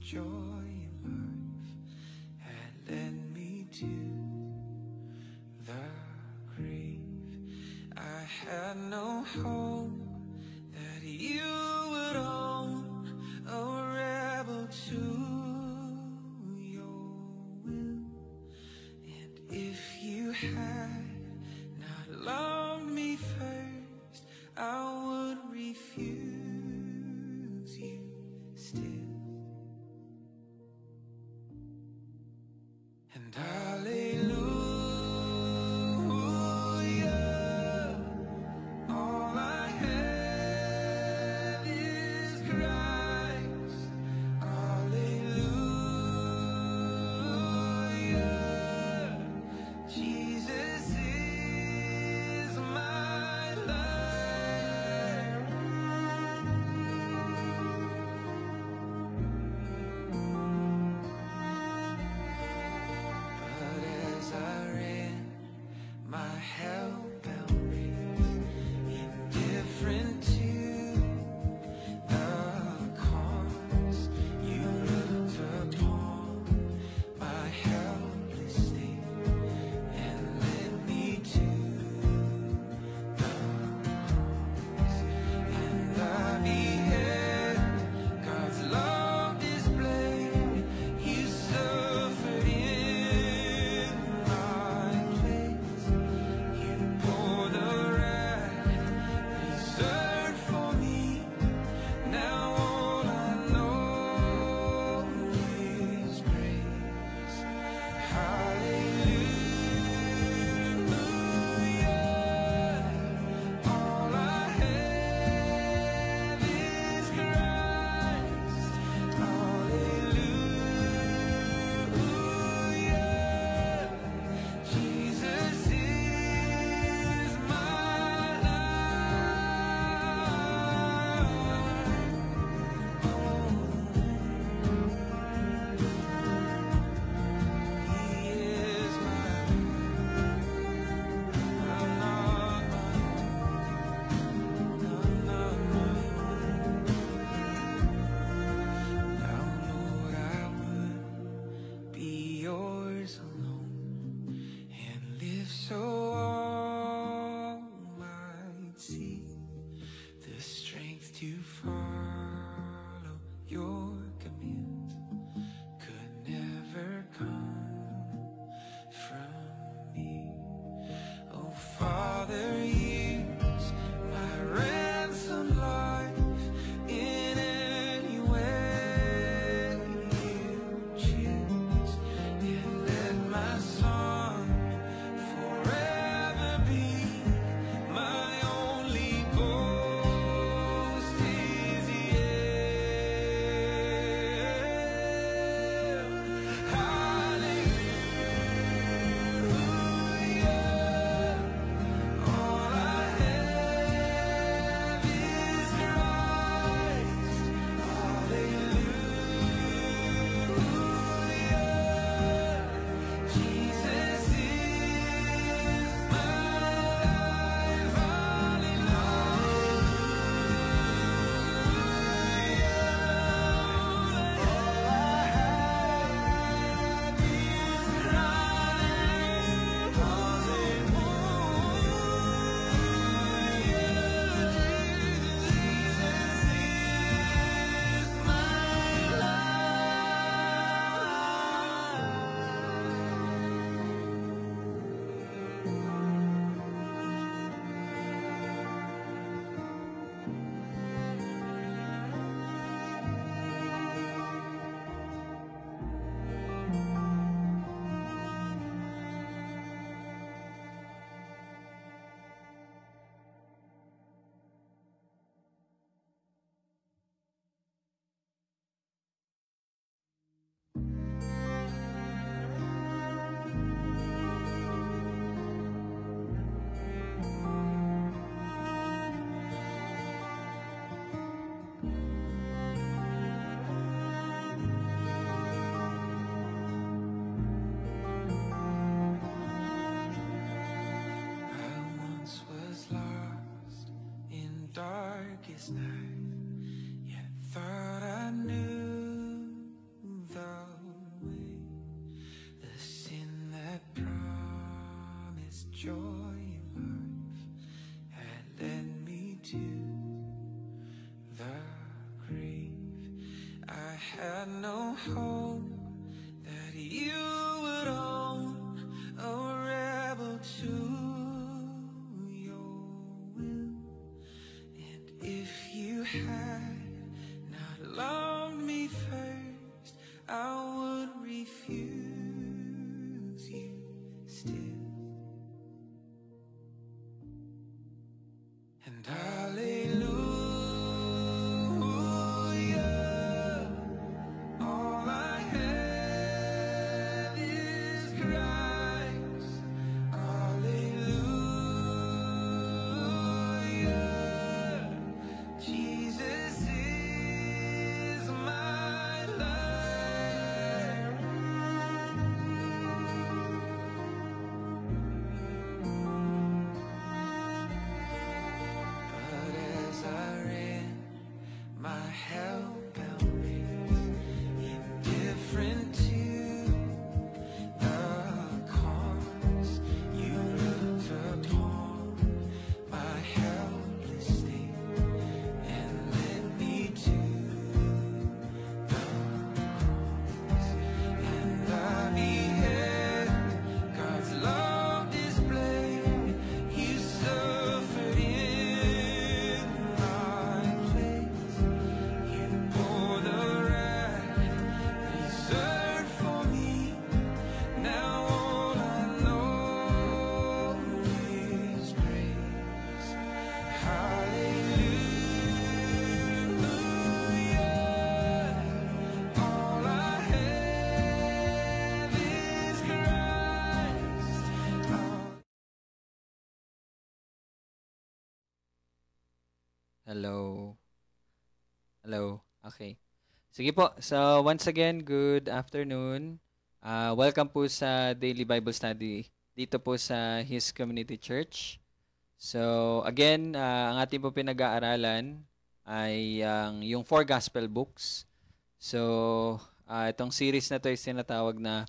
joy in life had led me to the grave. I had no hope that you would own a rebel to your will. And if you had not loved me first, I would refuse you still. And hallelujah, all I have is Christ. Hallelujah, Jesus is my life. But as I ran my hell-bound race, indifferent to the cause, you looked upon my helpless state and led me to the cross. And I beheld God's love displayed. You suffered in my place. You bore the wrath reserved for me. Now all I know is grace. Hallelujah, all I have is Christ. Hallelujah, Jesus is my life. He is my life. I'm not my own. I'm not my own. Now, Lord, I would be yours alone and live so all might see the strength to follow your commands could never come from me. Oh, Father, use my ransom life in any way you choose, and let my song forever be my only boast is you. Hallelujah, all I have is Christ. Hallelujah, Jesus is my life. darkest night, yet thought I knew joy in life had led me to the grave. I had no hope that you would own a rebel to your will. And if you had not loved me first, I would refuse you still. And hallelujah, all I have is Christ. Hallelujah, Jesus is my life. But as I ran my hellbound race, indifferent to the cause, you looked upon my helpless state and led me to the cross. And I beheld God's love displayed. You suffered in my place. You bore the wrath reserved for me. Now all I know is grace. Hallelujah, all I have is Christ. Hello. Hello. Okay. Sige po. So, once again, good afternoon. Welcome po sa Daily Bible Study dito po sa His Community Church. So, again, ang ating po pinag-aaralan ay yung 4 Gospel Books. So, itong series na to is tinatawag na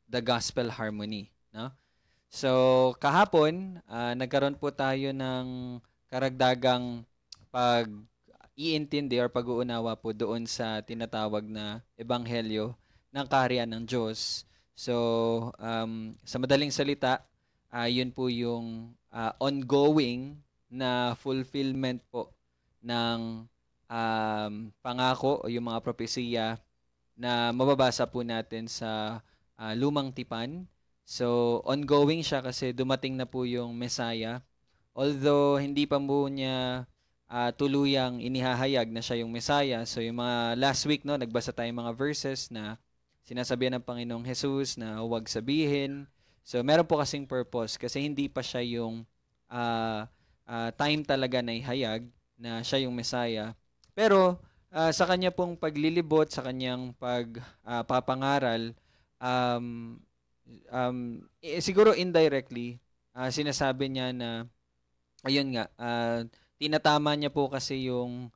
The Gospel Harmony. No? So, kahapon, nagkaroon po tayo ng karagdagang pag-iintindi or pag-uunawa po doon sa tinatawag na Ebanghelyo ng Kaharian ng Diyos. So, sa madaling salita, yun po yung ongoing na fulfillment po ng pangako o yung mga propesiya na mababasa po natin sa Lumang Tipan. So, ongoing siya kasi dumating na po yung Messiah. Although, hindi pa po niya tuluyang inihahayag na siya yung Messiah. So, yung mga last week, no, nagbasa tayong mga verses na sinasabihan ng Panginoong Jesus na huwag sabihin. So, meron po kasing purpose kasi hindi pa siya yung time talaga na ihayag na siya yung Messiah. Pero, sa kanya pong paglilibot, sa kanyang pagpapangaral, siguro indirectly, sinasabi niya na, ayun nga, tinatama niya po kasi yung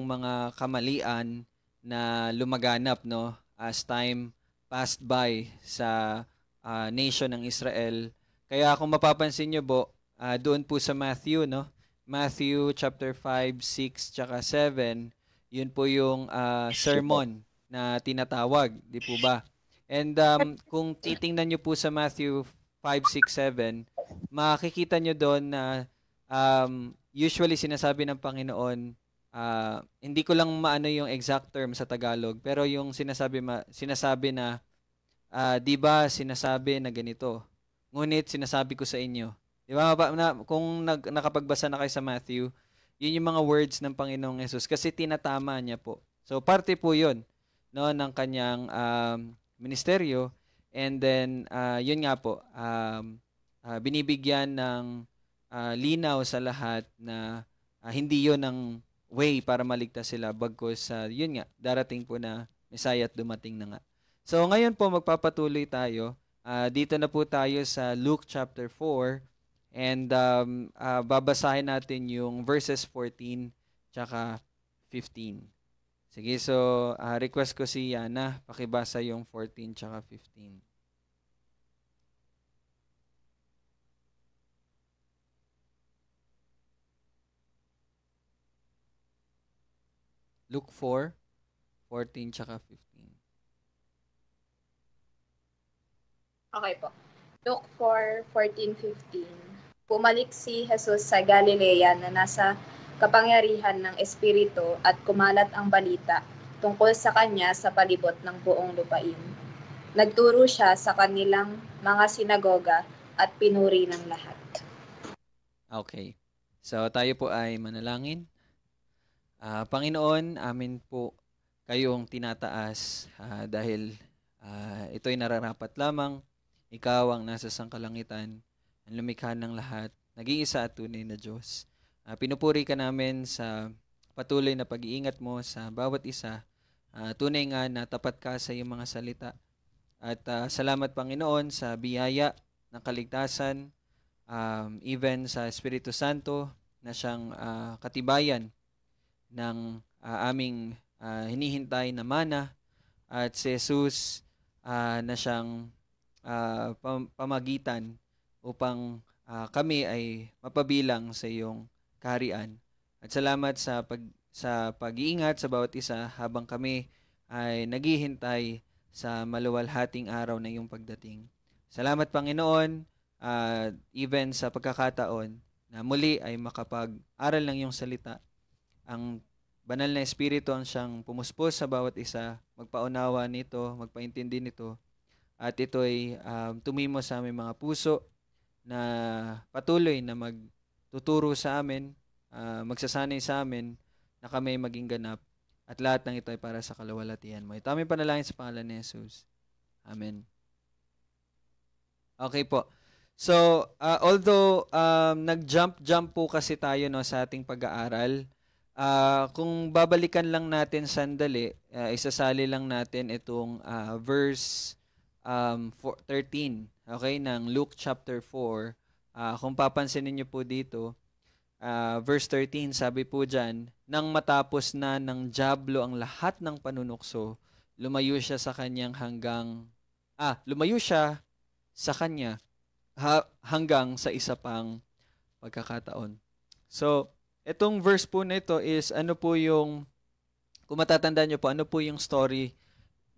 mga kamalian na lumaganap, no, as time passed by sa nation ng Israel. Kaya kung mapapansin niyo po, doon po sa Matthew, no, Matthew chapter 5, 6, tsaka 7, yun po yung sermon na tinatawag, di po ba? And kung titingnan niyo po sa Matthew 5, 6, 7, makikita niyo doon na usually sinasabi ng Panginoon, hindi ko lang maano yung exact term sa Tagalog, pero yung sinasabi na, di ba sinasabi na ganito, ngunit sinasabi ko sa inyo. Di ba, kung nakapagbasa na kayo sa Matthew, yun yung mga words ng Panginoong Jesus kasi tinatama niya po. So, parte po yun, no, ng kanyang ministeryo. And then, yun nga po, binibigyan ng linaw sa lahat na hindi yun ang way para maligtas sila bagkus yun nga, darating po na Messiah at dumating na nga. So ngayon po magpapatuloy tayo. Dito na po tayo sa Luke chapter 4 and babasahin natin yung verses 14 tsaka 15. Sige, so request ko si Yana, pakibasa yung 14 tsaka 15. Luke 4:14 tsaka 15. Okay po. Luke 4:14-15. Pumalik si Jesus sa Galilea na nasa kapangyarihan ng Espiritu at kumalat ang balita tungkol sa kanya sa palibot ng buong lupain. Nagturo siya sa kanilang mga sinagoga at pinuri ng lahat. Okay. So tayo po ay manalangin. Panginoon, amin po kayong tinataas dahil ito'y nararapat lamang. Ikaw ang nasa sangkalangitan, ang lumikha ng lahat, nag-iisa at tunay na Diyos. Pinupuri ka namin sa patuloy na pag-iingat mo sa bawat isa. Tunay nga na tapat ka sa iyong mga salita. At salamat Panginoon sa biyaya ng kaligtasan, even sa Espiritu Santo na siyang katibayan ng aming hinihintay na mana, at si Jesus na siyang pamagitan upang kami ay mapabilang sa iyong kaharian. At salamat sa pag-iingat sa bawat isa habang kami ay naghihintay sa maluwalhating araw na iyong pagdating. Salamat Panginoon, even sa pagkakataon na muli ay makapag-aral ng iyong salita. Ang banal na Espiritu ang siyang pumuspos sa bawat isa, magpaunawa nito, magpaintindi nito, at ito'y tumimo sa aming mga puso na patuloy na magtuturo sa amin, magsasanay sa amin na kami maging ganap, at lahat ng ito ay para sa kalawalhatian mo. Ito aming panalangin sa pangalan ni Jesus. Amen. Okay po. So, although nag-jump po kasi tayo sa ating pag-aaral, kung babalikan lang natin sandali, isasali lang natin itong verse 13, okay, ng Luke chapter 4. Kung papansinin niyo po dito, verse 13, sabi po dyan, nang matapos na ng dyablo ang lahat ng panunukso, lumayo siya sa kanya hanggang sa isa pang pagkakataon. So, itong verse po nito is kung matatandaan niyo po, ano po yung story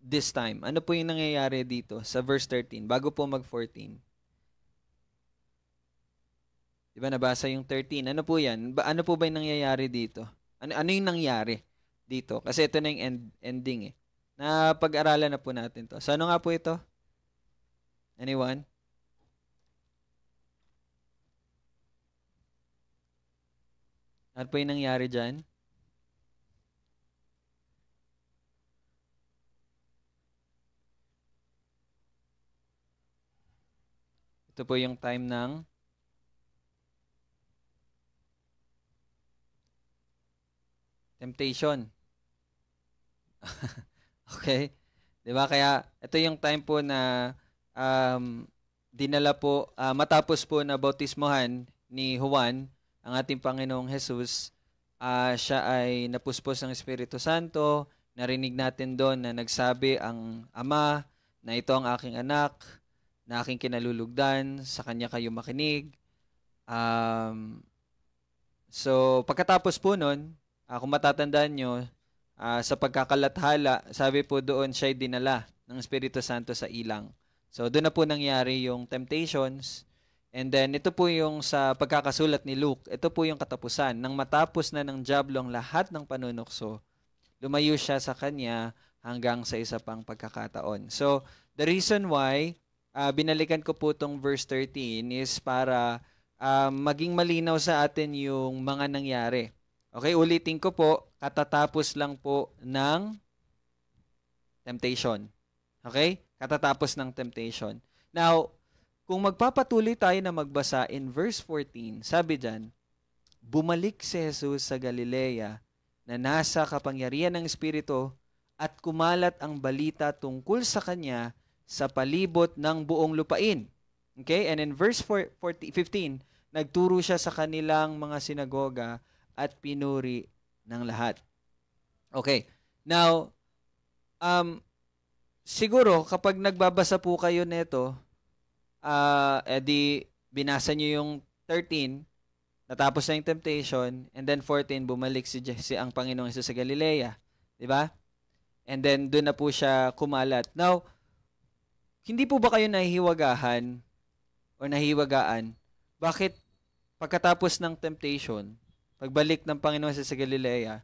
this time? Ano po yung nangyayari dito sa verse 13 bago po mag-14? Diba nabasa yung 13? Ano po yan? Ano po ba yung nangyayari dito? Ano yung nangyari dito? Kasi ito na yung ending na pag-aralan na po natin to. So ano nga po ito? Anyone? Ano po yung nangyari dyan? Ito po yung time ng temptation. Okay? 'Di ba? Kaya ito yung time po na dinala po matapos po na bautismohan ni Juan ang ating Panginoong Jesus, siya ay napuspos ng Espiritu Santo. Narinig natin doon na nagsabi ang Ama na ito ang aking anak na aking kinalulugdan, sa kanya kayo makinig. So pagkatapos po nun, kung matatandaan nyo, sa pagkakalathala, sabi po doon siya'y dinala ng Espiritu Santo sa ilang. So doon na po nangyari yung temptations. And then ito po yung sa pagkakasulat ni Luke, ito po yung katapusan. Nang matapos na ng dyablo ang lahat ng panunukso, lumayo siya sa kanya hanggang sa isa pang pagkakataon. So the reason why binalikan ko po itong verse 13 is para maging malinaw sa atin yung mga nangyari. Okay, ulitin ko po, katatapos lang po ng temptation. Okay? Katatapos ng temptation. Now, kung magpapatuloy tayo na magbasa in verse 14, sabi dyan, bumalik si Jesus sa Galilea na nasa kapangyarihan ng Espiritu at kumalat ang balita tungkol sa kanya sa palibot ng buong lupain. Okay? And in verse 15, nagturo siya sa kanilang mga sinagoga at pinuri ng lahat. Okay. Now, siguro kapag nagbabasa po kayo nito, edi binasa nyo yung 13, natapos na yung temptation, and then 14, bumalik si ang Panginoong Jesus sa Galilea. 'Di ba? And then doon na po siya kumalat. Now, hindi po ba kayo nahihiwagahan o nahihiwagaan? Bakit pagkatapos ng temptation, pagbalik ng Panginoon sa Galilea,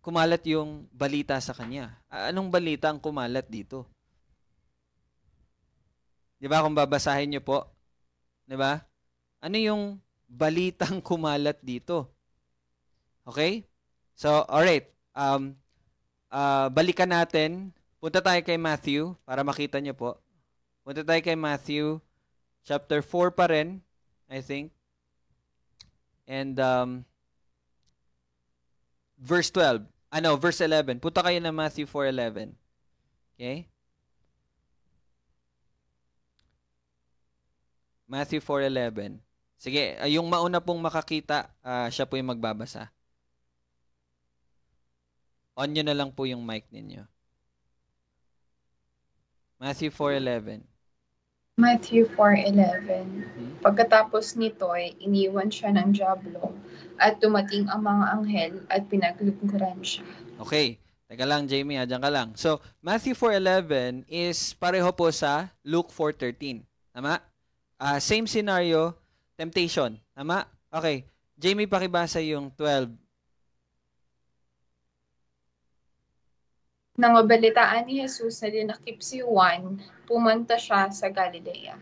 kumalat yung balita sa kanya? Anong balita ang kumalat dito? 'Di ba kung babasahin niyo po? 'Di ba? Ano yung balitang kumalat dito? Okay? So, alright. Balikan natin. Punta tayo kay Matthew para makita niyo po. Punta tayo kay Matthew chapter 4 pa rin, I think. And verse 12. Verse 11. Punta kayo na Matthew 4:11. Okay? Matthew 4:11. Sige, yung mauna pong makakita, siya po yung magbabasa. On nyo na lang po yung mic ninyo. Matthew 4:11. Matthew 4:11. Pagkatapos nito ay iniwan siya ng dyablo at dumating ang mga anghel at pinaglingkuran siya. Okay. Teka lang, Jamie, dyan ka lang. So, Matthew 4:11 is pareho po sa Luke 4:13. Tama? Same scenario, temptation. Tama? Okay. Jamie, pakibasa yung 12. Nang mabalitaan ni Jesus na dinakip si Juan, pumunta siya sa Galilea.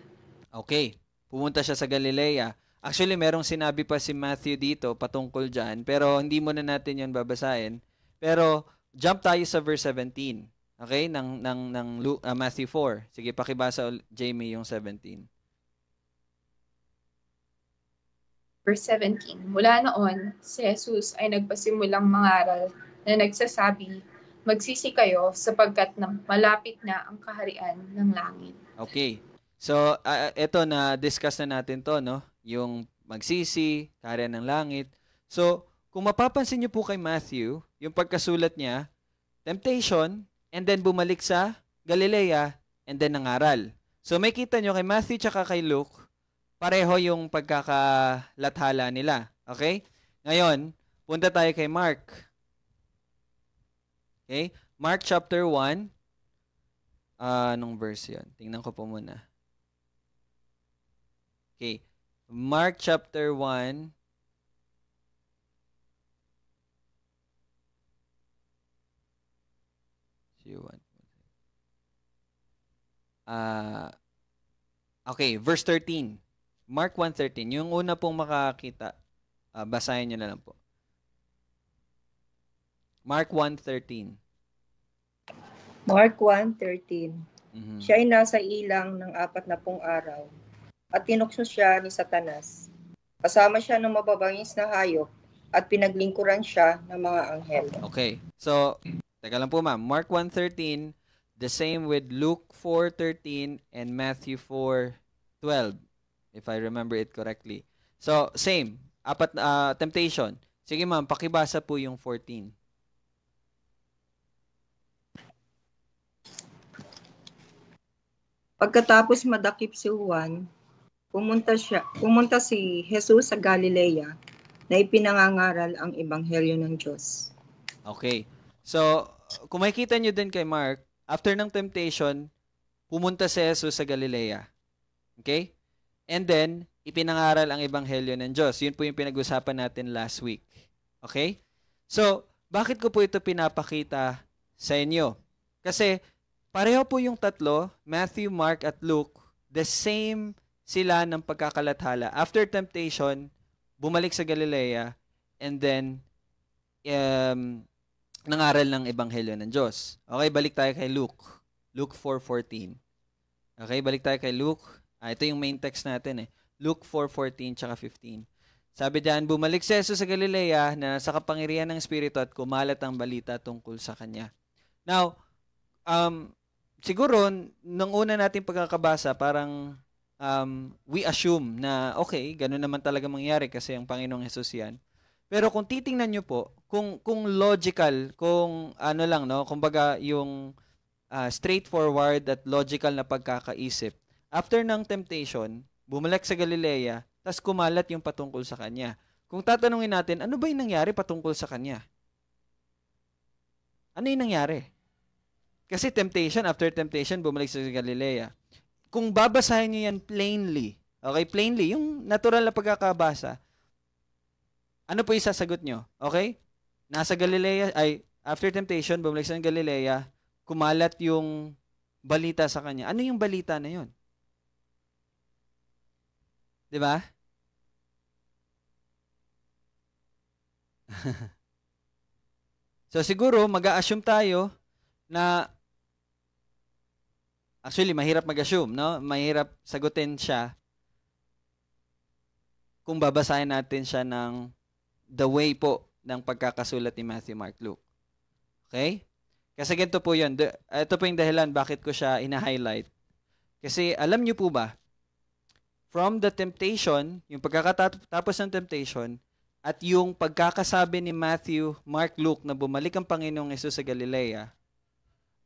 Okay. Pumunta siya sa Galilea. Actually, merong sinabi pa si Matthew dito patungkol dyan, pero hindi muna natin yan babasahin. Pero, jump tayo sa verse 17. Okay? ng Matthew 4. Sige, pakibasa Jamie yung 17. Verse 17. Mula noon, si Jesus ay nagpasimulang mangaral na nagsasabi, magsisi kayo sapagkat malapit na ang kaharian ng langit. Okay. So, ito na-discuss na natin to, no? Yung magsisi, kaharian ng langit. So, kung mapapansin niyo po kay Matthew, yung pagkasulat niya, temptation, and then bumalik sa Galilea, and then nangaral. So, may kita niyo kay Matthew tsaka kay Luke, pareho yung pagkakalathala nila. Okay? Ngayon, punta tayo kay Mark. Okay? Mark chapter 1. Anong verse yun? Tingnan ko po muna. Okay. Mark chapter 1. Okay, verse 13. Mark 1:13. Yung una pong makakita, basahin nyo na lang po. Mark 1:13. Mark 1:13. Siya ay nasa ilang ng 40 araw at tinukso siya ni Satanas. Kasama siya ng mababangis na hayop at pinaglingkuran siya ng mga anghel. Okay. So, teka lang po ma'am. Mark 1:13, the same with Luke 4:13 and Matthew 4:12, if I remember it correctly. So, same. Temptation. Sige ma'am, pakibasa po yung 14. Pagkatapos madakip si Juan, pumunta si Jesus sa Galilea na ipinangangaral ang ebanghelyo ng Diyos. Okay. So, kung makikita nyo din kay Mark, after ng temptation, pumunta si Jesus sa Galilea. Okay? And then, ipinangaral ang ebanghelyo ng Diyos. Yun po yung pinag-usapan natin last week. Okay? So, bakit ko po ito pinapakita sa inyo? Kasi, pareho po yung tatlo, Matthew, Mark, at Luke, the same sila ng pagkakalathala. After temptation, bumalik sa Galilea, and then, nangaral ng ebanghelyo ng Diyos. Okay, balik tayo kay Luke. Luke 4:14. Okay, balik tayo kay Luke. Ito yung main text natin eh. Luke 4:14 tsaka 15. Sabi diyan, bumalik si Jesus sa Galilea na sa kapangyarihan ng Espiritu at kumalat ang balita tungkol sa kanya. Now, siguro, nung una natin pagkakabasa, parang we assume na okay, gano'n naman talaga mangyari kasi ang Panginoong Jesus yan. Pero kung titingnan nyo po, kung logical, kung ano lang, no, kumbaga yung straightforward at logical na pagkakaisip, after ng temptation, bumalik sa Galilea, tas kumalat yung patungkol sa kanya. Kung tatanungin natin, ano ba yung nangyari patungkol sa kanya? Ano yung nangyari? Kasi temptation, after temptation, bumalik sa Galilea. Kung babasahin niyo yan plainly, okay, plainly, yung natural na pagkakabasa, ano po yung sasagot nyo? Okay? Nasa Galilea, after temptation, bumalik sa Galilea, kumalat yung balita sa kanya. Ano yung balita na yun? Di ba? So siguro, mag-a-assume tayo na actually, mahirap mag-assume, no? Mahirap sagutin siya kung babasahin natin siya ng the way po ng pagkakasulat ni Matthew, Mark, Luke. Okay? Kasi ganito po yun. Ito po yung dahilan bakit ko siya ina-highlight. Kasi alam niyo po ba, from the temptation, yung pagkakatapos ng temptation, at yung pagkakasabi ni Matthew, Mark, Luke na bumalik ang Panginoong Hesus sa Galilea,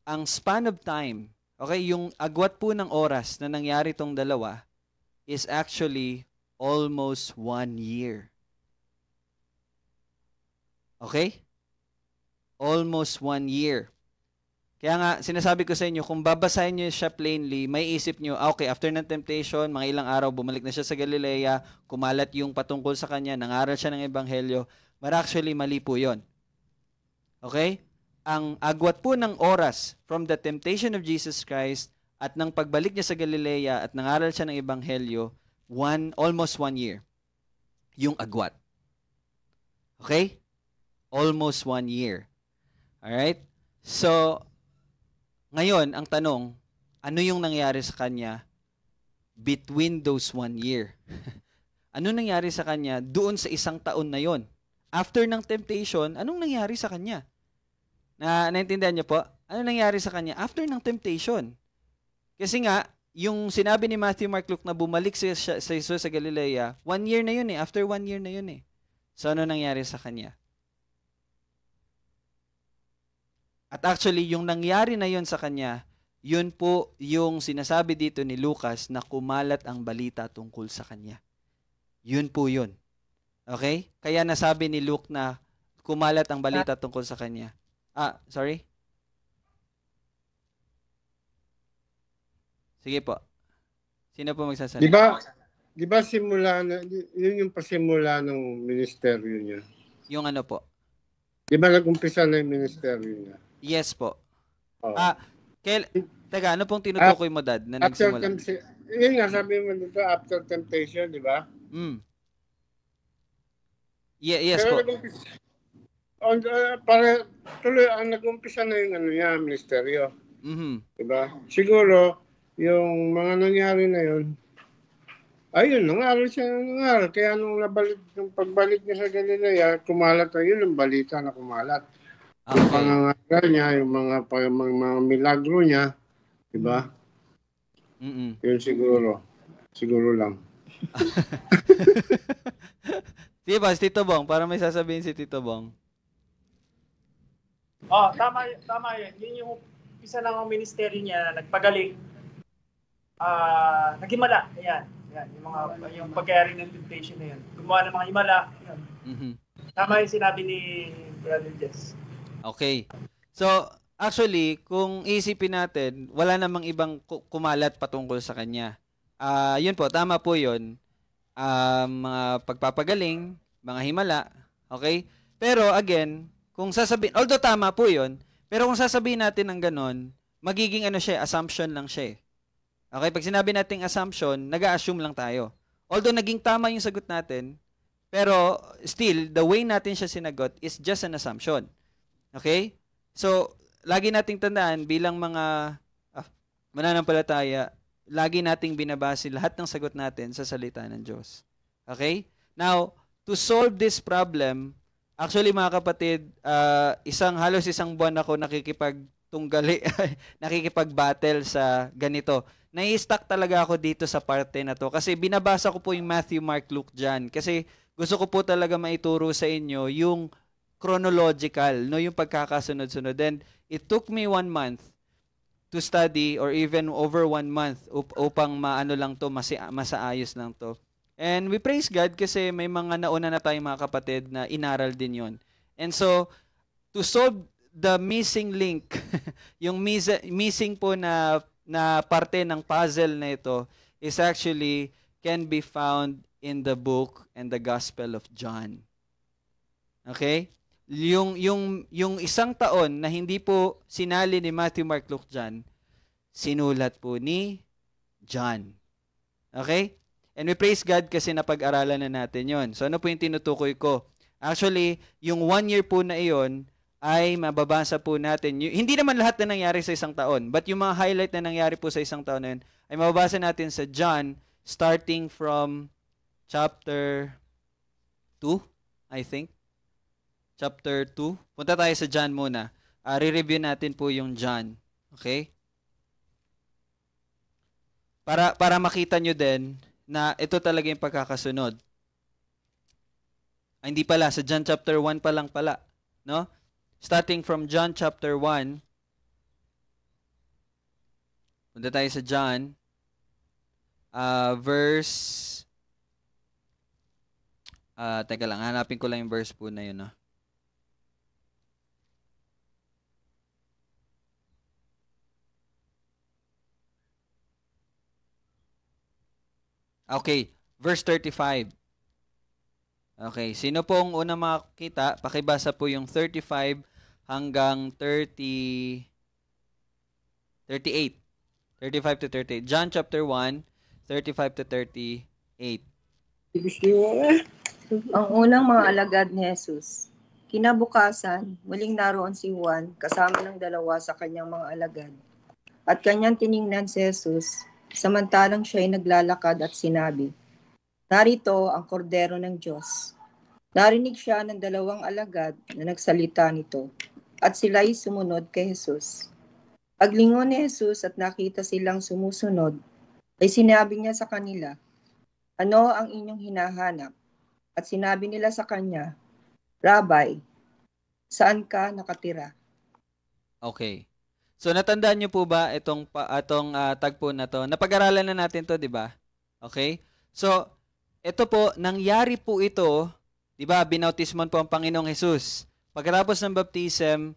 ang span of time, okay, yung agwat po ng oras na nangyari tong dalawa is actually almost 1 year. Okay? Almost 1 year. Kaya nga, sinasabi ko sa inyo, kung babasahin nyo siya plainly, may isip nyo, okay, after ng temptation, mga ilang araw, bumalik na siya sa Galilea, kumalat yung patungkol sa kanya, nangaral siya ng Ebanghelyo, but actually, mali po yun. Okay? Ang agwat po ng oras from the temptation of Jesus Christ at ng pagbalik niya sa Galilea at nangaral siya ng Ebanghelyo, almost 1 year. Yung agwat. Okay? Almost 1 year. Alright? So, ngayon, ang tanong, ano yung nangyari sa kanya between those 1 year? Ano nangyari sa kanya doon sa isang taon na yon? After ng temptation, anong nangyari sa kanya? Naintindihan niyo po? Ano nangyari sa kanya after ng temptation? Kasi nga, yung sinabi ni Matthew, Mark, Luke na bumalik sa Jesus sa Galilea, 1 year na yun eh. After 1 year na yun eh. So, ano nangyari sa kanya? At actually, yung nangyari na yun sa kanya, yun po yung sinasabi dito ni Lucas na kumalat ang balita tungkol sa kanya. Yun po yun. Okay? Kaya nasabi ni Luke na kumalat ang balita tungkol sa kanya. Sorry? Sige po. Sino po magsasalita? Di ba simula na, yun yung pasimula ng ministeryo niya? Yung ano po? Di ba nag-umpisa na yung ministeryo niya? Yes po. Oh. Teka, ano pong tinutukoy mo, Dad, na nagsimula? Yun nga, sabi mo dito, after temptation, di ba? Yes po. Para tuloy, ang nag-umpisa na yung ministeryo. Mm-hmm. Di ba? Siguro, yung mga nangyari na yun, ayun, nangaral siya. Kaya nung pagbalik niya sa Galilea, kumalat na yun, ang balita na kumalat. Okay. Yung pangangaral niya, yung mga milagro niya, di ba? Yun siguro. Siguro lang. Diba, si Tito Bong, para may sasabihin si Tito Bong. Tama yun. Yun yung isa ng ministeryo niya, nagpagaling. Naghimala. Ayan. Yung pagkayari ng temptation na yun. Gumawa ng mga himala. Mm-hmm. Tama yung sinabi ni Brother Jess. Okay. So, actually, kung isipin natin, wala namang ibang kumalat patungkol sa kanya. Yun po, tama po yun. Mga pagpapagaling, mga himala. Okay? Pero again, kung sasabihin, although tama po yun, pero kung sasabihin natin ng ganon, magiging assumption lang siya eh. Okay? Pag sinabi nating assumption, nag-a-assume lang tayo. Although naging tama yung sagot natin, pero still, the way natin siya sinagot is just an assumption. Okay? So, lagi nating tandaan bilang mga mananampalataya, lagi nating binabase lahat ng sagot natin sa salita ng Diyos. Okay? Now, to solve this problem, actually mga kapatid, halos isang buwan ako nakikipag-battle sa ganito. Nai-stuck talaga ako dito sa parte na to kasi binabasa ko po yung Matthew, Mark, Luke dyan. Kasi gusto ko po talaga maituro sa inyo yung chronological, no, yung pagkakasunod-sunod. And it took me 1 month to study or even over 1 month upang maano lang to, masaayos lang to. And we praise God kasi may mga nauna na tayong mga kapatid na inaral din yon. And so, to solve the missing link, yung missing po na parte ng puzzle na ito is actually can be found in the book and the Gospel of John. Okay? Yung isang taon na hindi po sinali ni Matthew, Mark, Luke, John, sinulat po ni John. Okay? And we praise God kasi napag-aralan na natin yon. So ano po yung tinutukoy ko? Actually, yung 1 year po na iyon ay mababasa po natin. Hindi naman lahat na nangyari sa isang taon, but yung mga highlight na nangyari po sa isang taon na yun, ay mababasa natin sa John starting from chapter 2, I think. Chapter 2. Punta tayo sa John muna. Re-review natin po yung John. Okay? Para makita nyo din na ito talaga yung pagkakasunod. Hindi pala, sa John chapter 1 pa lang pala. No? Starting from John chapter 1, punta tayo sa John, verse, teka lang, hanapin ko lang yung verse po na yun. No? Okay, verse 35. Okay, sino pong unang makakita? Pakibasa po yung 35 hanggang 38. 35 to 38. John chapter 1, 35 to 38. Ang unang mga alagad ni Jesus. Kinabukasan, muling naroon si Juan kasama ng dalawa sa kanyang mga alagad. At kanyang tiningnan si Jesus, samantalang siya'y naglalakad at sinabi, "Narito ang kordero ng Diyos." Narinig siya ng dalawang alagad na nagsalita nito, at sila'y sumunod kay Jesus. Paglingon ni Jesus at nakita silang sumusunod, ay sinabi niya sa kanila, "Ano ang inyong hinahanap?" At sinabi nila sa kanya, "Rabbi, saan ka nakatira?" Okay. So natandaan niyo po ba itong tagpo na to? Napag-aralan na natin to, 'di ba? Okay? So ito po, nangyari po ito, 'di ba? Binautismon po ang Panginoong Hesus. Pagkatapos ng baptism,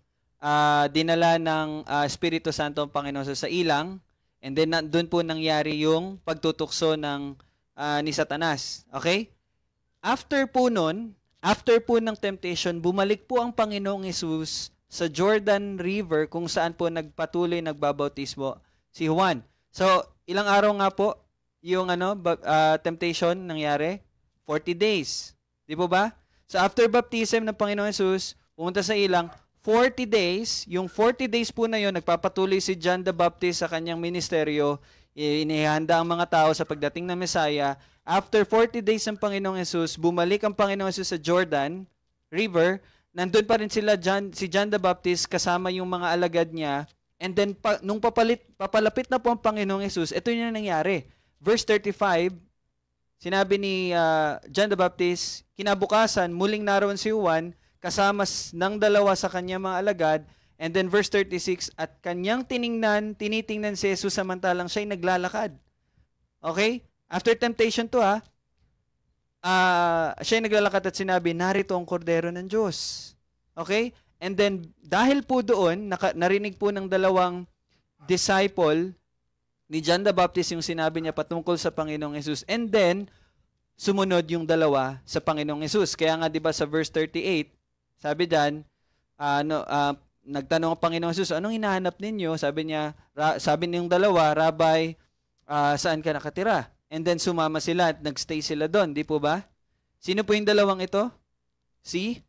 dinala ng Espiritu Santo ang Panginoon sa ilang, and then doon po nangyari yung pagtutukso ng ni Satanas. Okay? After po ng temptation, bumalik po ang Panginoong Hesus sa Jordan River kung saan po nagpatuloy nagbabautismo si Juan. So, ilang araw nga po yung temptation nangyari? 40 days. Di po ba? So, after baptism ng Panginoong Hesus, pumunta sa ilang 40 days. Yung 40 days po na yun, nagpapatuloy si John the Baptist sa kanyang ministeryo. Inihanda ang mga tao sa pagdating ng Messiah. After 40 days ng Panginoong Hesus, bumalik ang Panginoong Hesus sa Jordan River. Nandun pa rin si John the Baptist kasama yung mga alagad niya. And then, nung papalapit na po ang Panginoong Hesus, ito yung nangyari. Verse 35, sinabi ni John the Baptist, kinabukasan, muling naroon si Juan, kasama ng dalawa sa kanya mga alagad. And then verse 36, at kanyang tinitingnan si Jesus samantalang siya'y naglalakad. Okay? After temptation to siya'y naglalakad at sinabi, narito ang kordero ng Diyos. Okay? And then, dahil po doon, narinig po ng dalawang disciple ni John the Baptist yung sinabi niya patungkol sa Panginoong Hesus. And then, sumunod yung dalawa sa Panginoong Hesus. Kaya nga, di ba sa verse 38, sabi diyan, nagtanong ang Panginoong Hesus, anong hinahanap ninyo? Sabi niyong dalawa, Rabbi, saan ka nakatira? And then sumama sila at nagstay sila doon, di po ba? Sino po yung dalawang ito? Si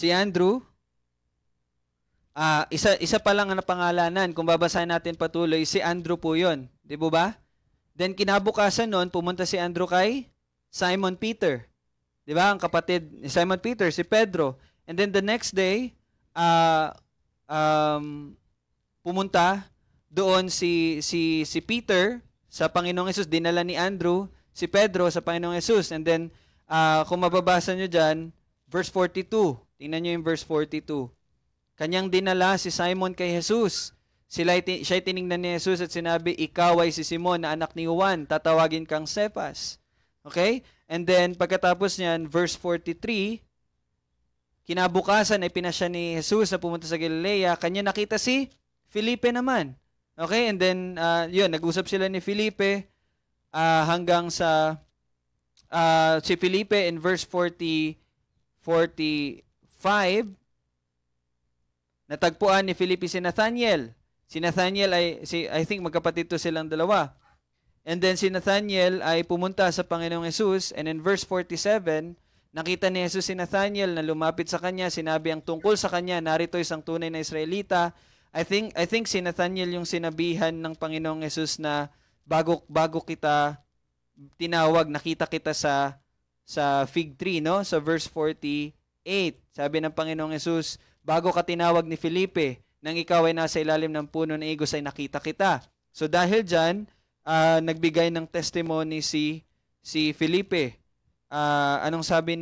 Andrew. Isa pa lang ang pangalanan. Kung babasahin natin patuloy, si Andrew po yun. Di po ba? Then kinabukasan noon, pumunta si Andrew kay Simon Peter. Di ba? Ang kapatid ni Simon Peter, si Pedro. And then the next day, pumunta doon si Peter sa Panginoong Hesus. Dinala ni Andrew si Pedro sa Panginoong Hesus. And then, kung mababasa nyo dyan, verse 42. Tingnan nyo yung verse 42. Kanyang dinala si Simon kay Jesus. Siya'y tiningnan ni Jesus at sinabi, ikaw ay si Simon na anak ni Juan. Tatawagin kang Cephas. Okay? And then, pagkatapos niyan, verse 43, kinabukasan ay pinasya ni Jesus na pumunta sa Galilea, kanya nakita si Felipe naman. Okay, and then, yun, nag-usap sila ni Felipe hanggang sa, si Felipe in verse 45, natagpuan ni Felipe si Nathaniel. Si Nathaniel ay, I think magkapatid to silang dalawa. And then si Nathaniel ay pumunta sa Panginoong Jesus, and in verse 47, nakita ni Jesus si Nathaniel na lumapit sa kanya, sinabi ang tungkol sa kanya, narito isang tunay na Israelita. I think si Nathaniel yung sinabihan ng Panginoong Jesus na bago kita tinawag, nakita kita sa fig tree, no? Sa verse 48. Sabi ng Panginoong Jesus, bago ka tinawag ni Felipe, nang ikaw ay nasa ilalim ng puno ng igos ay nakita kita. So dahil diyan, nagbigay ng testimony si Felipe. Anong sabi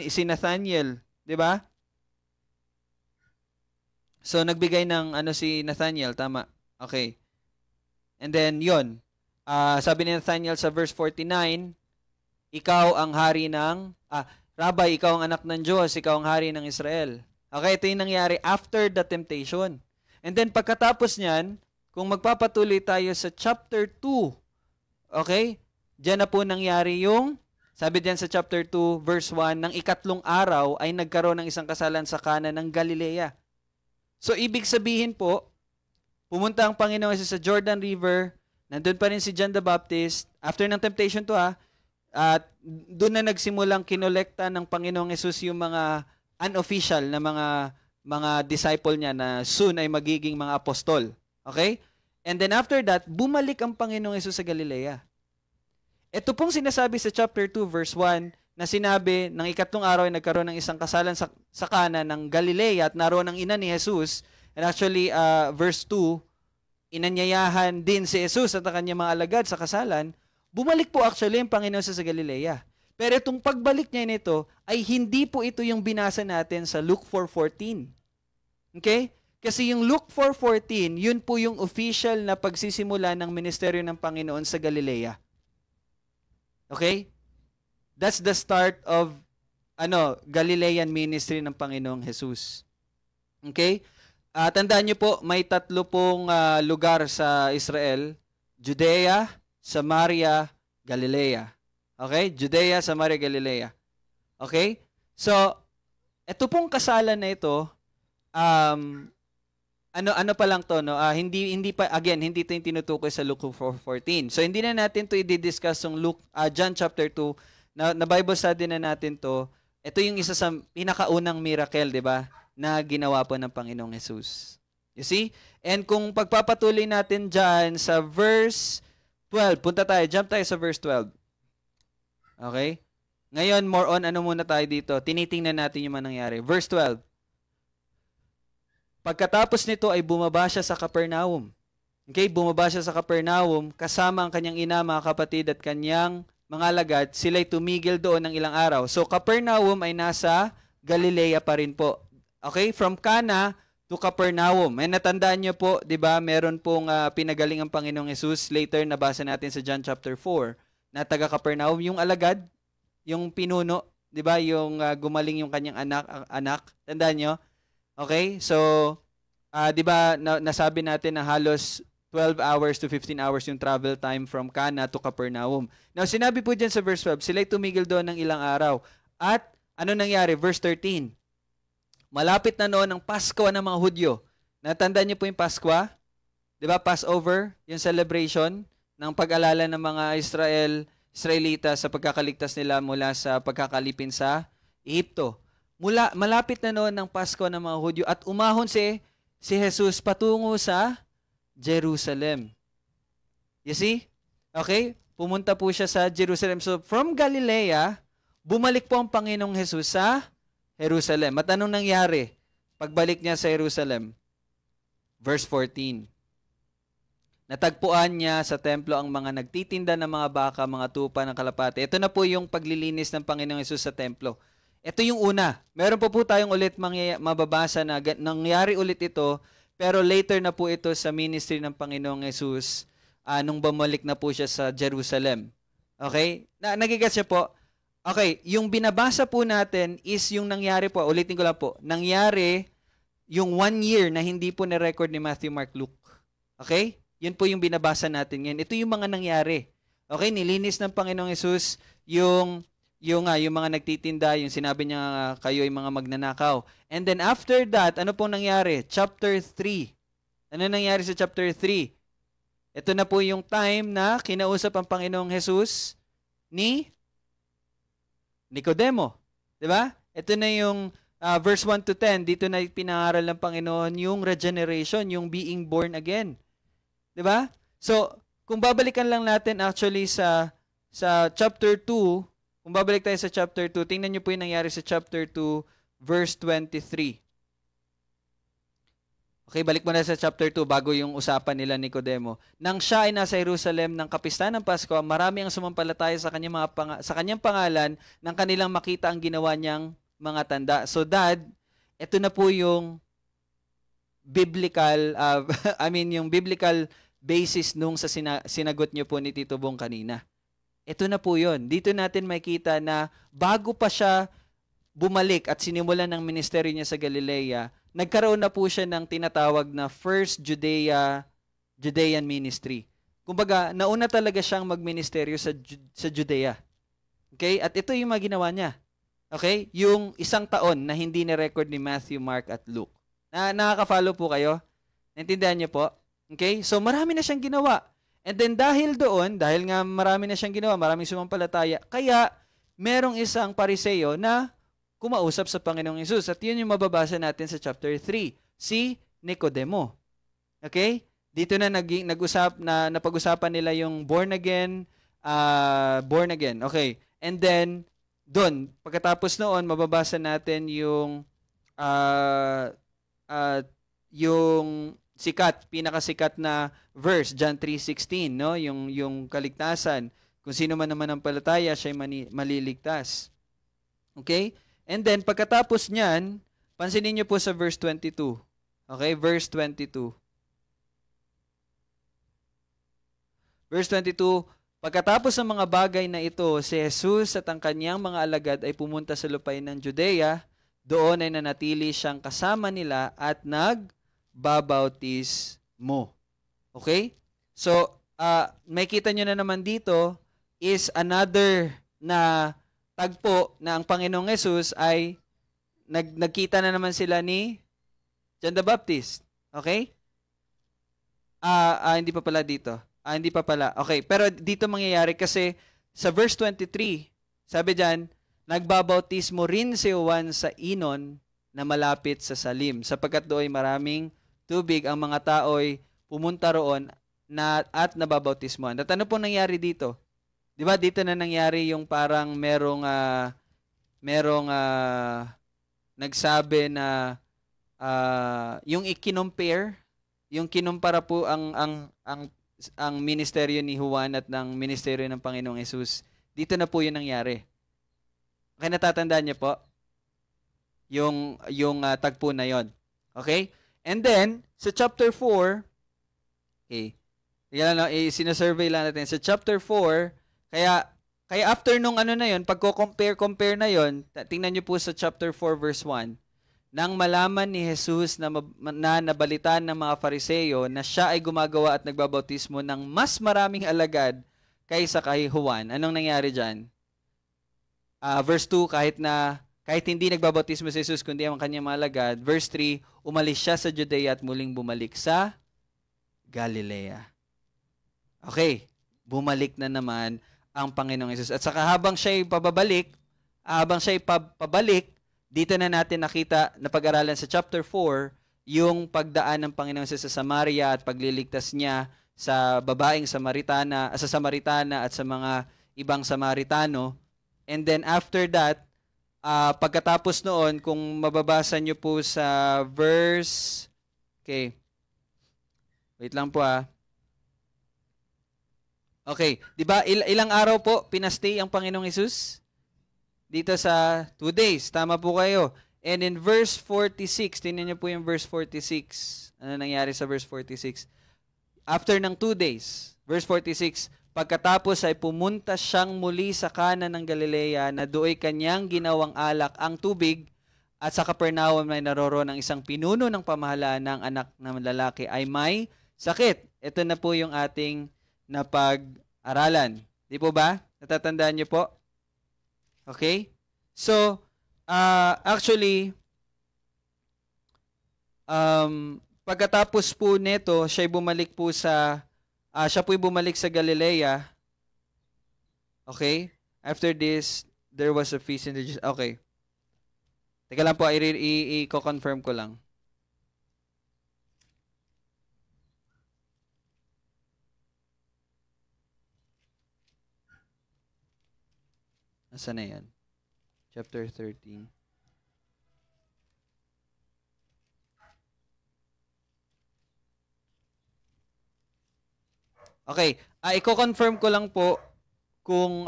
si Nathaniel, 'di ba? So nagbigay ng si Nathaniel, tama. Okay. And then 'yon. Sabi ni Nathaniel sa verse 49, ikaw ang hari ng Rabbi, ikaw ang anak ng Diyos, ikaw ang hari ng Israel. Okay, ito yung nangyari after the temptation. And then pagkatapos niyan, kung magpapatuloy tayo sa chapter 2, okay, diyan na po nangyari yung, sabi diyan sa chapter 2, verse 1, ng ikatlong araw ay nagkaroon ng isang kasalan sa Kana ng Galilea. So, ibig sabihin po, pumunta ang Panginoon Jesus sa Jordan River, nandun pa rin si John the Baptist, after ng temptation to at doon na nagsimulang kinolekta ng Panginoong Jesus yung mga unofficial na mga disciple niya na soon ay magiging mga apostol. Okay? And then after that, bumalik ang Panginoong Hesus sa Galilea. Ito pong sinasabi sa chapter 2 verse 1 na sinabi ng ikatlong araw ay nagkaroon ng isang kasalan sa Kana ng Galilea at naroon ang ina ni Jesus. And actually, verse 2, inanyayahan din si Jesus at ang kanyang mga alagad sa kasalan. Bumalik po actually ang Panginoon sa Galilea. Pero itong pagbalik niya nito ay hindi po ito yung binasa natin sa Luke 4:14. Okay? Kasi yung Luke 4:14, yun po yung official na pagsisimula ng ministeryo ng Panginoon sa Galilea. Okay? That's the start of Galilean ministry ng Panginoong Jesus. Okay? Tandaan niyo po, may 3 pong lugar sa Israel: Judea, Samaria, Galilea. Okay? Judea, Samaria, Galilea. Okay? So, ito pong kasalan na ito, ano pa lang to, no? Hindi pa, again, hindi ito yung tinutukoy sa Luke 4:14. So, hindi na natin to i-discuss yung John chapter 2, na Bible study na natin to. Ito yung isa sa pinakaunang miracle, di ba, na ginawa po ng Panginoong Jesus. You see? And kung pagpapatuloy natin dyan sa verse 12, punta tayo, jump tayo sa verse 12. Okay? Ngayon, more on muna tayo dito. Tinitingnan natin yung nangyari. Verse 12. Pagkatapos nito ay bumaba siya sa Capernaum. Okay? Bumaba siya sa Capernaum kasama ang kanyang ina, mga kapatid at kanyang mga alagad. Sila'y tumigil doon ng ilang araw. So, Capernaum ay nasa Galilea pa rin po. Okay? From Cana to Capernaum. May natandaan niyo po, di ba, meron pong pinagaling ang Panginoong Jesus. Later, nabasa natin sa John chapter 4. Na taga Capernaum, yung alagad, yung pinuno, 'di ba, yung gumaling yung kanyang anak. Tandaan niyo? Okay? So, 'di ba, nasabi natin na halos 12 hours to 15 hours yung travel time from Cana to Capernaum. Now, sinabi po diyan sa verse 12, sila'y tumigil doon ng ilang araw. At ano nangyari? Verse 13. Malapit na noon ang Pasko ng mga Hudyo. Natandaan niyo po yung Pasko? 'Di ba, Passover, yung celebration ng pag-alala ng mga Israelita sa pagkakaligtas nila mula sa pagkakalipin sa Ehipto. Malapit na noon ng Pasko ng mga Hudyo at umahon si Jesus patungo sa Jerusalem. You see? Okay? Pumunta po siya sa Jerusalem. So, from Galilea, bumalik po ang Panginoong Jesus sa Jerusalem. At anong nangyari pagbalik niya sa Jerusalem? Verse 14. Natagpuan niya sa templo ang mga nagtitinda ng mga baka, mga tupa ng kalapate. Ito na po yung paglilinis ng Panginoong Hesus sa templo. Ito yung una. Meron pa po tayong ulit mababasa na nangyari ulit ito, pero later na po ito sa ministry ng Panginoong Hesus nung bumalik na po siya sa Jerusalem. Okay? Nagigas siya po. Okay, yung binabasa po natin is yung nangyari po. Ulitin ko lang po. Nangyari yung 1 year na hindi po na-record ni Matthew, Mark, Luke. Okay? Yun po yung binabasa natin ngayon. Ito yung mga nangyari. Okay, nilinis ng Panginoong Hesus yung mga nagtitinda, yung sinabi niya kayo ay mga magnanakaw. And then after that, ano pong nangyari? Chapter 3. Ano nangyari sa chapter 3? Ito na po yung time na kinausap ang Panginoong Hesus ni Nicodemo. Diba? Ito na yung verse 1 to 10. Dito na pinangaral ng Panginoon yung regeneration, yung being born again. Diba? So, kung babalikan lang natin actually sa chapter 2, kung babalik tayo sa chapter 2, tingnan niyo po yung nangyari sa chapter 2, verse 23. Okay, balik muna sa chapter 2 bago yung usapan nila Nicodemo. Nang siya ay nasa Jerusalem ng kapistahan ng Pasko, marami ang sumampalataya sa kanyang pangalan nang kanilang makita ang ginawa niyang mga tanda. So dad, ito na po yung biblical yung biblical basis nung sa sinagot niyo po ni Tito Bong kanina. Ito na po yun. Dito natin makita na bago pa siya bumalik at sinimulan ng ministeryo niya sa Galilea, nagkaroon na po siya ng tinatawag na First Judean Ministry. Kumbaga, nauna talaga siyang magministeryo sa Judea. Okay? At ito yung mga ginawa niya. Okay? Yung 1 taon na hindi na-record ni Matthew, Mark, at Luke. Nakaka-follow po kayo? Naintindihan niyo po? Okay? So, marami na siyang ginawa. And then, dahil nga marami na siyang ginawa, maraming sumampalataya, kaya merong isang Pariseo na kumausap sa Panginoong Hesus. At yun yung mababasa natin sa chapter 3, si Nicodemo. Okay? Dito na napag-usapan nila yung born again. Okay. And then, doon, pagkatapos noon, mababasa natin yung pinakasikat na verse, John 3:16, no? Yung kaligtasan. Kung sino man naman ang palataya, siya'y maliligtas. Okay? And then, pagkatapos niyan, pansinin niyo po sa verse 22. Okay, verse 22. Verse 22, pagkatapos ng mga bagay na ito, si Jesus at ang kanyang mga alagad ay pumunta sa lupain ng Judea. Doon ay nanatili siyang kasama nila at nagbabautismo. Okay? So, may kita nyo na naman dito is another na tagpo na ang Panginoong Hesus ay nagkita na naman sila ni John the Baptist. Okay? Hindi pa pala dito. Hindi pa pala. Okay, pero dito mangyayari kasi sa verse 23, sabi diyan, nagbabautismo rin si Juan sa Inon na malapit sa Salim, sapagkat doon maraming tubig, ang mga tao ay pumunta roon at nababautismoan. At ano po nangyari dito? Di ba dito na nangyari yung parang merong nagsabi na yung kinumpara po ang ministeryo ni Juan at ng ministeryo ng Panginoong Hesus. Dito na po yun nangyari. Okay, natatandaan niyo po yung tagpo na yon. Okay? And then sa chapter 4, okay. Sinasurvey lang natin sa chapter 4. Kaya after nung ano na yon, pagko-compare na yon, tingnan niyo po sa chapter 4 verse 1. Nang malaman ni Jesus na nabalitaan ng mga Fariseo na siya ay gumagawa at nagbabautismo ng mas maraming alagad kaysa kay Juan. Anong nangyari diyan? Verse 2, kahit hindi nagbabautismo si Jesus kundi ang kanyang mga alagad. Verse 3, umalis siya sa Judea at muling bumalik sa Galilea. Okay, bumalik na naman ang Panginoong Hesus. At saka habang siya'y pabalik, dito na natin nakita na pag-aralan sa chapter 4, yung pagdaan ng Panginoong Hesus sa Samaria at pagliligtas niya sa babaeng Samaritana at sa mga ibang Samaritano. And then after that, pagkatapos noon, kung mababasa niyo po sa verse, okay, wait lang po Okay, 'di ba ilang araw po pinastay ang Panginoong Hesus? Dito sa 2 days. Tama po kayo. And in verse 46, tingnan niyo po yung verse 46. Ano nangyari sa verse 46? After ng 2 days, verse 46, Pagkatapos ay pumunta siyang muli sa Kana ng Galilea na do'y kanyang ginawang alak ang tubig at sa Capernaum ay naroroon ang isang pinuno ng pamahalaan ng anak ng lalaki ay may sakit. Ito na po yung ating napag-aralan. Di po ba? Natatandaan niyo po? Okay? So, actually, pagkatapos po nito, siya po'y bumalik sa Galilea. Okay? After this, there was a feast in the... Okay. Teka lang po, i-confirm ko lang. Nasaan na yan? Chapter 13. Okay, i-confirm ko lang po kung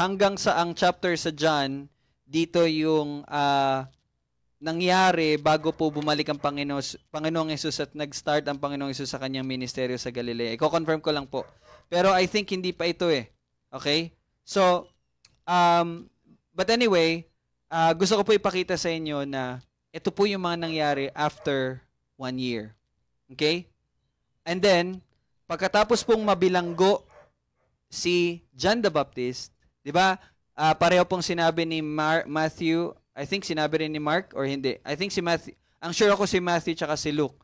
hanggang sa ang chapter sa John, dito yung nangyari bago po bumalik ang Panginoong Hesus at nag-start ang Panginoong Hesus sa kanyang ministeryo sa Galilea. I-confirm ko lang po. Pero I think hindi pa ito eh. Okay? So, but anyway, gusto ko po ipakita sa inyo na ito po yung mga nangyari after 1 year. Okay? And then, pagkatapos pong mabilanggo si John the Baptist, di ba? Pareho pong sinabi ni Matthew, I think sinabi rin ni Mark or hindi. I think si Matthew, ang sure ako si Matthew tsaka si Luke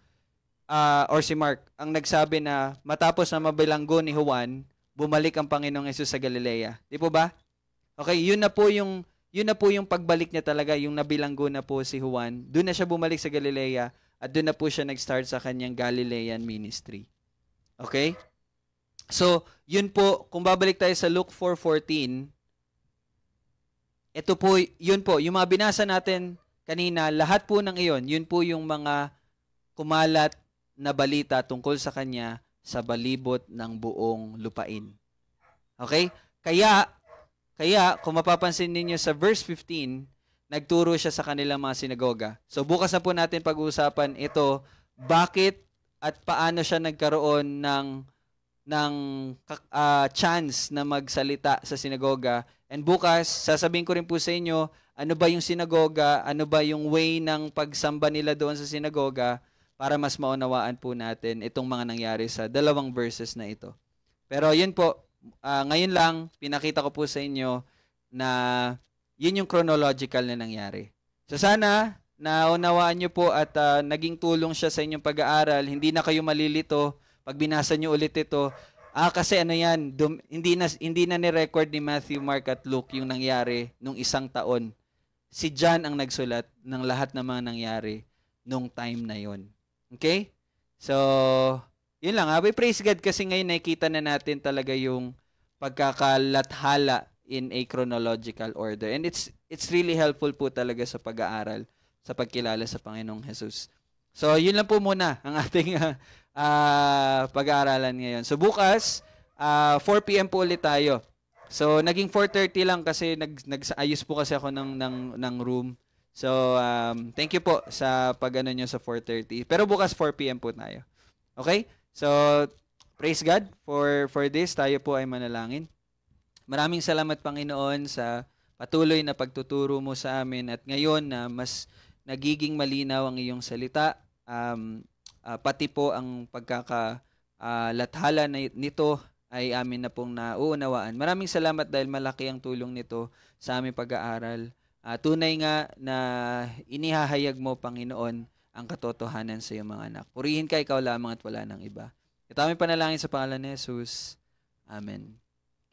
or si Mark, ang nagsabi na matapos na mabilanggo ni Juan, bumalik ang Panginoong Hesus sa Galilea. Di po ba? Okay, yun na po yung pagbalik niya talaga, yung nabilanggo na po si Juan. Doon na siya bumalik sa Galilea at doon na po siya nag-start sa kanyang Galilean ministry. Okay? So, yun po, kung babalik tayo sa Luke 4:14, ito po, yun po, yung mga binasa natin kanina, lahat po ng iyon, yun po yung mga kumalat na balita tungkol sa kanya sa balibot ng buong lupain. Okay? Kaya, kung mapapansin ninyo sa verse 15, nagturo siya sa kanilang mga sinagoga. So, bukas na po natin pag-uusapan ito, bakit at paano siya nagkaroon ng chance na magsalita sa sinagoga. And bukas, sasabihin ko rin po sa inyo, ano ba yung sinagoga, ano ba yung way ng pagsamba nila doon sa sinagoga para mas maunawaan po natin itong mga nangyari sa dalawang verses na ito. Pero yun po, ngayon lang, pinakita ko po sa inyo na yun yung chronological na nangyari. So sana, naunawaan nyo po at naging tulong siya sa inyong pag-aaral. Hindi na kayo malilito pag binasa nyo ulit ito. Kasi ano yan, hindi na ni-record ni Matthew, Mark at Luke yung nangyari nung isang taon. Si John ang nagsulat ng lahat ng mga nangyari nung time na yon. Okay? So, yun lang. Praise God kasi ngayon nakikita na natin talaga yung pagkakalathala in a chronological order. And it's really helpful po talaga sa pag-aaral, sa pagkilala sa Panginoong Jesus. So, yun lang po muna ang ating pag-aaralan ngayon. So, bukas, 4 p.m. po ulit tayo. So, naging 4:30 lang kasi nag-ayos po kasi ako ng room. So, thank you po sa pag-ano nyo sa 4:30. Pero bukas 4 p.m. po tayo. Okay? So, praise God for this. Tayo po ay manalangin. Maraming salamat, Panginoon, sa patuloy na pagtuturo mo sa amin at ngayon na mas nagiging malinaw ang iyong salita. Pati po ang pagkakalathala nito ay amin na pong nauunawaan. Maraming salamat dahil malaki ang tulong nito sa aming pag-aaral. Tunay nga na inihahayag mo, Panginoon, ang katotohanan sa iyong mga anak. Purihin ka, ikaw lamang at wala nang iba. Ito aming panalangin sa pangalan ni Jesus. Amen.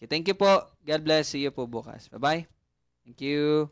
Okay, thank you po. God bless. See you po bukas. Bye-bye. Thank you.